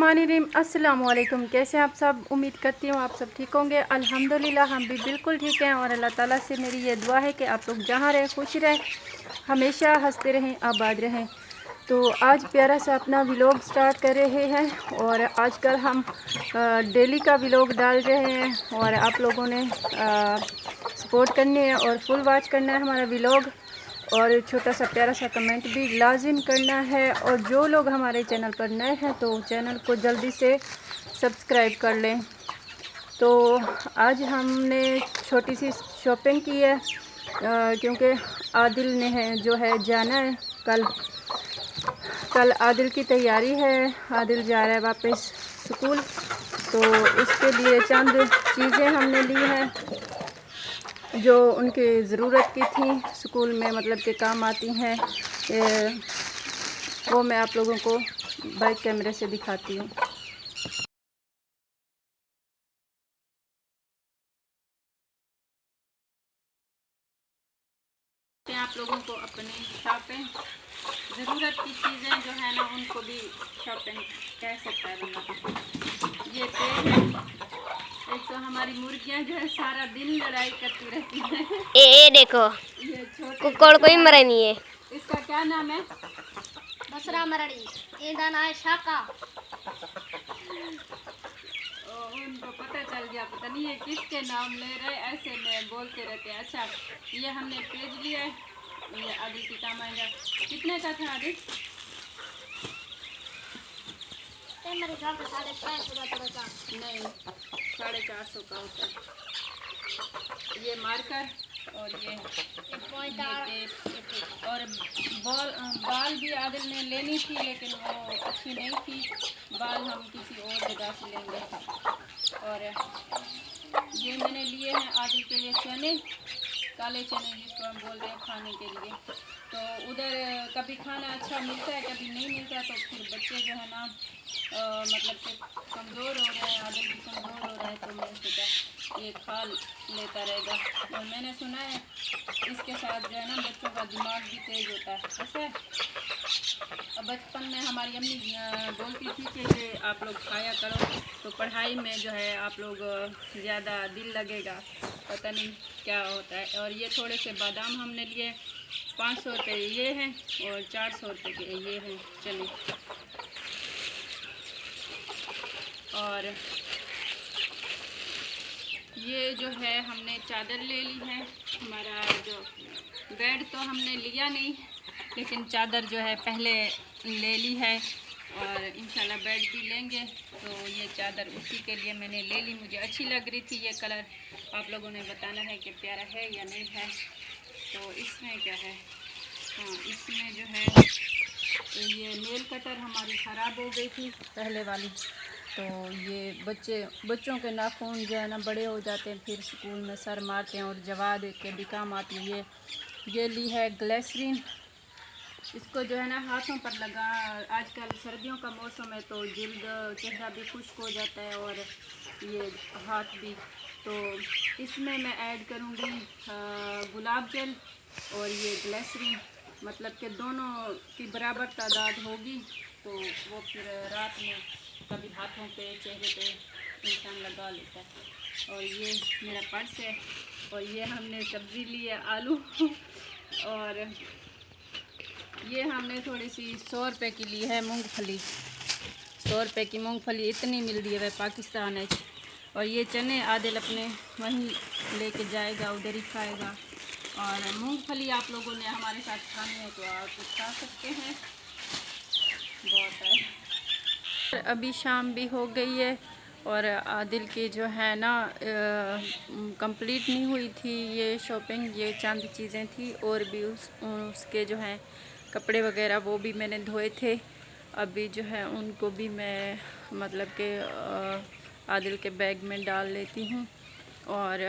बिस्मिल्लाहिर्रहमानिर्रहीम। अस्सलाम वालेकुम। कैसे हैं आप सब? उम्मीद करती हूँ आप सब ठीक होंगे। अल्हम्दुलिल्लाह हम भी बिल्कुल ठीक हैं और अल्लाह ताला से मेरी ये दुआ है कि आप लोग जहाँ रहें खुश रहें, हमेशा हंसते रहें, आबाद रहें। तो आज प्यारा सा अपना व्लॉग स्टार्ट कर रहे हैं और आजकल हम डेली का व्लॉग डाल रहे हैं और आप लोगों ने सपोर्ट करनी है और फुल वॉच करना है हमारा व्लॉग और छोटा सा प्यारा सा कमेंट भी लाजिम करना है। और जो लोग हमारे चैनल पर नए हैं तो चैनल को जल्दी से सब्सक्राइब कर लें। तो आज हमने छोटी सी शॉपिंग की है क्योंकि आदिल ने जो है जाना है कल आदिल की तैयारी है। आदिल जा रहा है वापस स्कूल, तो उसके लिए चंद चीज़ें हमने ली हैं जो उनकी ज़रूरत की थी, स्कूल में मतलब के काम आती हैं। वो मैं आप लोगों को बैक कैमरे से दिखाती हूँ। आप लोगों को अपनी शॉपिंग ज़रूरत की चीज़ें जो है ना उनको भी शॉपिंग कह सकता है बंदा। ये पेड़ है, एक तो हमारी मुर्गियाँ जो है सारा दिन लड़ाई करती रहती हैं। ए देखो ये छोटे कुक्कड़ कोई मरे नहीं है। इसका क्या नाम है? बसरा मरड़ी ये दाना है शाका। उनको पता चल गया, पता नहीं ये किसके नाम ले रहे, ऐसे में बोलते रहते हैं। अच्छा ये हमने पेज लिया है, ये आदिल की काम आएगा। कितने का था आदिल? मेरे घर पे 550 का नहीं 450 का होता है। ये मार्कर और ये टेप और बाल भी आदिल ने लेनी थी लेकिन वो अच्छी नहीं थी। बाल हम किसी और जगह से लेंगे। और ये मैंने लिए हैं आदिल के लिए चने, काले चने जिसको हम बोल रहे हैं खाने के लिए। तो उधर कभी खाना अच्छा मिलता है, कभी नहीं मिलता, तो फिर बच्चे जो है ना मतलब कि कमज़ोर हो रहे हैं, आदिल भी कमज़ोर हो रहा है, तो मैंने सोचा ये खा लेता रहेगा। और मैंने सुना है इसके साथ जो है ना बच्चों का दिमाग भी तेज़ होता है। ऐसे बचपन में हमारी अम्मी बोलती थी कि ये आप लोग खाया करो तो पढ़ाई में जो है आप लोग ज़्यादा दिल लगेगा, पता नहीं क्या होता है। और ये थोड़े से बादाम हमने लिए, 500 रुपये ये हैं और 400 रुपये के ये हैं चने। और ये जो है हमने चादर ले ली है। हमारा जो बेड तो हमने लिया नहीं लेकिन चादर जो है पहले ले ली है और इंशाल्लाह बेड भी लेंगे। तो ये चादर उसी के लिए मैंने ले ली, मुझे अच्छी लग रही थी ये कलर। आप लोगों ने बताना है कि प्यारा है या नहीं है। तो इसमें क्या है, हाँ इसमें जो है ये नेल कटर हमारी ख़राब हो गई थी पहले वाली, तो ये बच्चों के नाखून जो है ना बड़े हो जाते हैं, फिर स्कूल में सर मारते हैं और जवाब के भी काम आती है। ये ली है ग्लिसरीन, इसको जो है ना हाथों पर लगा, आजकल सर्दियों का मौसम है तो जल्द चेहरा भी खुश्क हो जाता है और ये हाथ भी। तो इसमें मैं ऐड करूँगी गुलाब जल और ये ग्लिसरीन, मतलब कि दोनों की बराबर तादाद होगी तो वो फिर रात में कभी हाथों पे चेहरे पे इंसान लगा लेता है। और ये मेरा पर्स है और ये हमने सब्ज़ी ली है आलू और ये हमने थोड़ी सी 100 रुपये की ली है मूंगफली। 100 रुपये की मूंगफली इतनी मिल रही है वह पाकिस्तान है। और ये चने आदिल अपने वहीं लेके जाएगा, उधर ही खाएगा। और मूंगफली आप लोगों ने हमारे साथ खानी है तो आप खा सकते हैं, बहुत है। अभी शाम भी हो गई है और आदिल की जो है ना कंप्लीट नहीं हुई थी ये शॉपिंग, ये चंद चीज़ें थी और भी उसके जो हैं कपड़े वगैरह वो भी मैंने धोए थे। अभी जो है उनको भी मैं मतलब कि आदिल के बैग में डाल लेती हूँ। और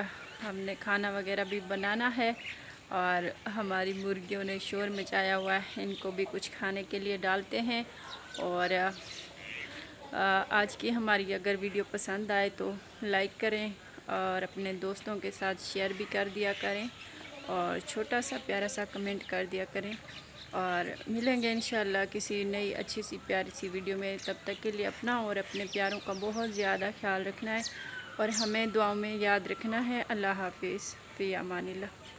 हमने खाना वगैरह भी बनाना है और हमारी मुर्गियों ने शोर मचाया हुआ है, इनको भी कुछ खाने के लिए डालते हैं। और आज की हमारी अगर वीडियो पसंद आए तो लाइक करें और अपने दोस्तों के साथ शेयर भी कर दिया करें और छोटा सा प्यारा सा कमेंट कर दिया करें। और मिलेंगे इंशाल्लाह किसी नई अच्छी सी प्यारी सी वीडियो में। तब तक के लिए अपना और अपने प्यारों का बहुत ज़्यादा ख्याल रखना है और हमें दुआओं में याद रखना है। अल्लाह हाफिज़, फ़ी अमानिल्लाह।